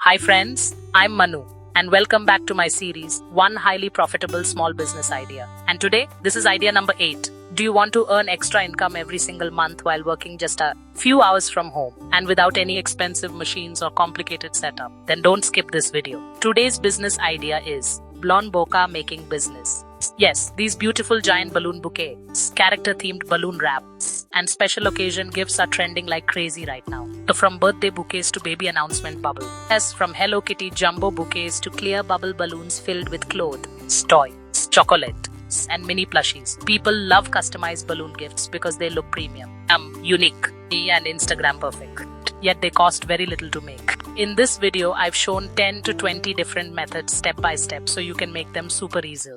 Hi friends, I'm Manu and welcome back to my series, One Highly Profitable Small Business Idea. And today, this is idea number 8. Do you want to earn extra income every single month while working just a few hours from home and without any expensive machines or complicated setup? Then don't skip this video. Today's business idea is balloon bouquet making business. Yes, these beautiful giant balloon bouquets, character-themed balloon wraps, and special occasion gifts are trending like crazy right now. So from birthday bouquets to baby announcement bubble. Yes, from Hello Kitty jumbo bouquets to clear bubble balloons filled with clothes, toys, chocolate, and mini plushies. People love customized balloon gifts because they look premium, unique, and Instagram perfect. Yet they cost very little to make. In this video, I've shown 10 to 20 different methods step by step so you can make them super easy.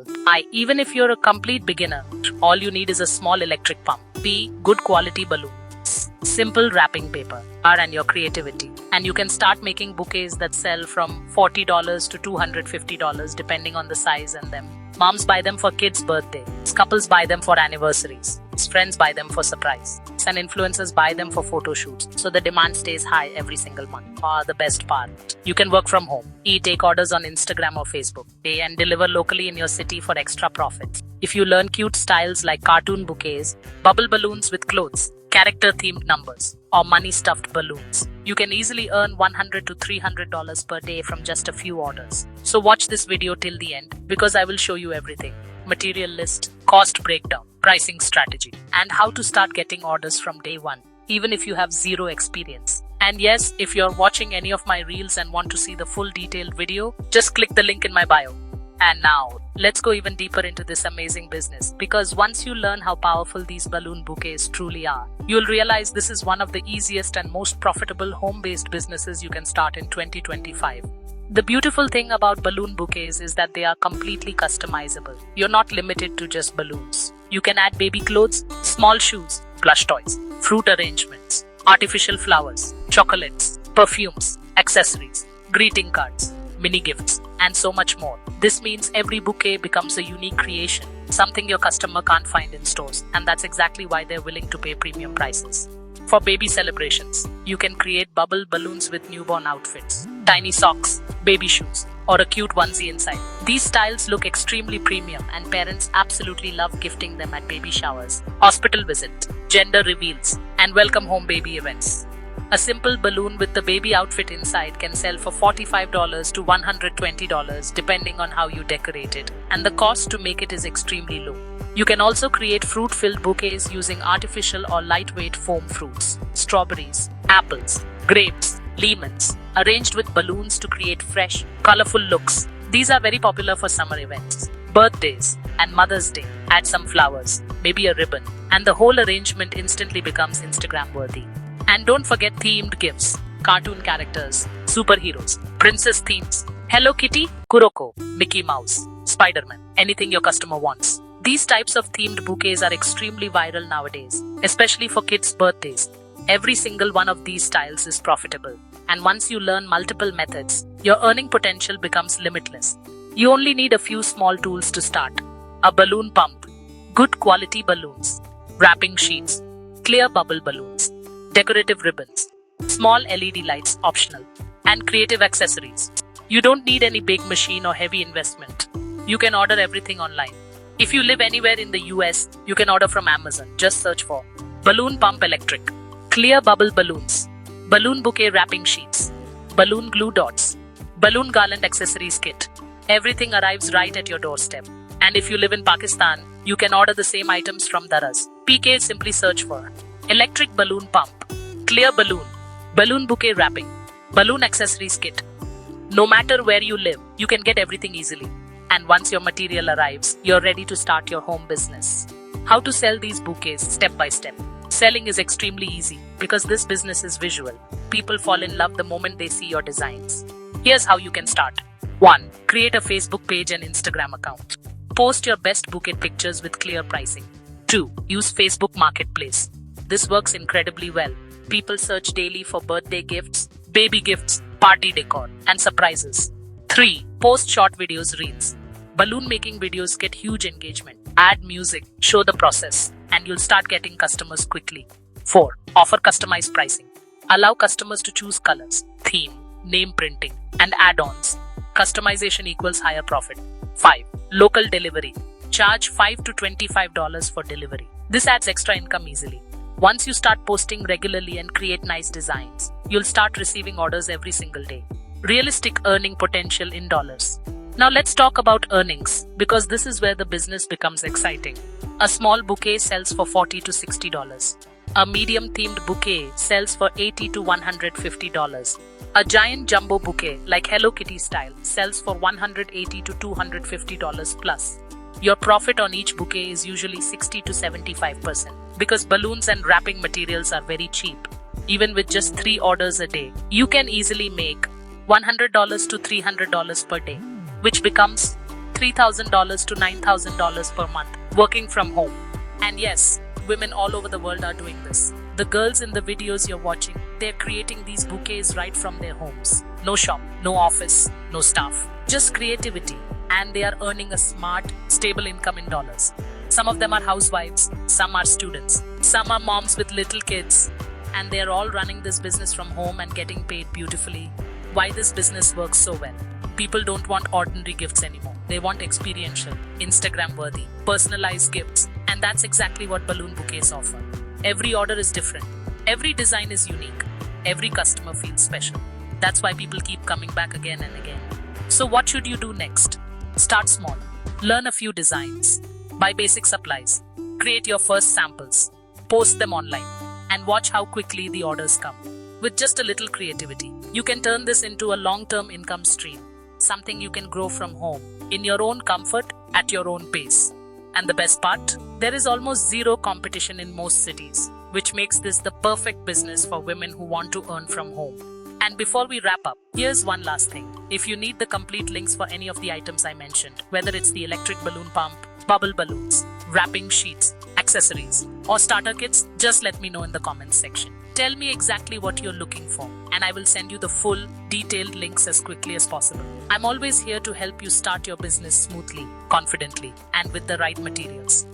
Even if you're a complete beginner, all you need is a small electric pump, B, good quality balloons, simple wrapping paper, and your creativity. And you can start making bouquets that sell from $40 to $250 depending on the size and them. Moms buy them for kids' birthdays, couples buy them for anniversaries, friends buy them for surprise, and influencers buy them for photo shoots. So the demand stays high every single month. The best part, you can work from home, take orders on Instagram or Facebook, and deliver locally in your city for extra profits. If you learn cute styles like cartoon bouquets, bubble balloons with clothes, character-themed numbers, or money-stuffed balloons, you can easily earn $100 to $300 per day from just a few orders. So watch this video till the end because I will show you everything. Material list, cost breakdown, pricing strategy, and how to start getting orders from day one, even if you have zero experience. And yes, if you're watching any of my reels and want to see the full detailed video, just click the link in my bio. And now, let's go even deeper into this amazing business because once you learn how powerful these balloon bouquets truly are, you'll realize this is one of the easiest and most profitable home-based businesses you can start in 2025. The beautiful thing about balloon bouquets is that they are completely customizable. You're not limited to just balloons. You can add baby clothes, small shoes, plush toys, fruit arrangements, artificial flowers, chocolates, perfumes, accessories, greeting cards, mini gifts, and so much more. This means every bouquet becomes a unique creation, something your customer can't find in stores, and that's exactly why they're willing to pay premium prices. For baby celebrations, you can create bubble balloons with newborn outfits, tiny socks, baby shoes, or a cute onesie inside. These styles look extremely premium and parents absolutely love gifting them at baby showers, hospital visit, gender reveals, and welcome home baby events. A simple balloon with the baby outfit inside can sell for $45 to $120 depending on how you decorate it, and the cost to make it is extremely low. You can also create fruit-filled bouquets using artificial or lightweight foam fruits, strawberries, apples, grapes, lemons, arranged with balloons to create fresh, colorful looks. These are very popular for summer events, birthdays, and Mother's Day. Add some flowers, maybe a ribbon, and the whole arrangement instantly becomes Instagram-worthy. And don't forget themed gifts, cartoon characters, superheroes, princess themes, Hello Kitty, Kuroko, Mickey Mouse, Spider-Man, anything your customer wants. These types of themed bouquets are extremely viral nowadays, especially for kids' birthdays. Every single one of these styles is profitable. And once you learn multiple methods, your earning potential becomes limitless. You only need a few small tools to start. A balloon pump, good quality balloons, wrapping sheets, clear bubble balloons, decorative ribbons, small LED lights optional, and creative accessories. You don't need any big machine or heavy investment. You can order everything online. If you live anywhere in the US, you can order from Amazon. Just search for balloon pump electric, clear bubble balloons, balloon bouquet wrapping sheets, balloon glue dots, balloon garland accessories kit. Everything arrives right at your doorstep. And if you live in Pakistan, you can order the same items from Daraz. PK, simply search for electric balloon pump, clear balloon, balloon bouquet wrapping, balloon accessories kit. No matter where you live, you can get everything easily. And once your material arrives, you're ready to start your home business. How to sell these bouquets step by step. Selling is extremely easy because this business is visual. People fall in love the moment they see your designs. Here's how you can start. 1. Create a Facebook page and Instagram account. Post your best bouquet pictures with clear pricing. 2. Use Facebook Marketplace. This works incredibly well. People search daily for birthday gifts, baby gifts, party decor, and surprises. 3. Post short videos, reels. Balloon making videos get huge engagement. Add music, show the process, and you'll start getting customers quickly. 4. Offer customized pricing. Allow customers to choose colors, theme, name printing, and add-ons. Customization equals higher profit. 5. Local delivery. Charge $5 to $25 for delivery. This adds extra income easily. Once you start posting regularly and create nice designs, you'll start receiving orders every single day. Realistic earning potential in dollars. Now let's talk about earnings, because this is where the business becomes exciting. A small bouquet sells for $40 to $60. A medium-themed bouquet sells for $80 to $150. A giant jumbo bouquet, like Hello Kitty style, sells for $180 to $250 plus. Your profit on each bouquet is usually 60 to 75% because balloons and wrapping materials are very cheap. Even with just 3 orders a day, you can easily make $100 to $300 per day, which becomes $3,000 to $9,000 per month working from home. And yes, women all over the world are doing this. The girls in the videos you're watching, they're creating these bouquets right from their homes. No shop, no office, no staff, just creativity. And they are earning a smart, stable income in dollars. Some of them are housewives, some are students, some are moms with little kids, and they are all running this business from home and getting paid beautifully. Why this business works so well? People don't want ordinary gifts anymore. They want experiential, Instagram-worthy, personalized gifts, and that's exactly what balloon bouquets offer. Every order is different. Every design is unique. Every customer feels special. That's why people keep coming back again and again. So what should you do next? Start small. Learn a few designs. Buy basic supplies. Create your first samples. Post them online. And watch how quickly the orders come. With just a little creativity, you can turn this into a long-term income stream. Something you can grow from home, in your own comfort, at your own pace. And the best part? There is almost zero competition in most cities, which makes this the perfect business for women who want to earn from home. And before we wrap up, here's one last thing. If you need the complete links for any of the items I mentioned, whether it's the electric balloon pump, bubble balloons, wrapping sheets, accessories, or starter kits, just let me know in the comments section. Tell me exactly what you're looking for, and I will send you the full, detailed links as quickly as possible. I'm always here to help you start your business smoothly, confidently, and with the right materials.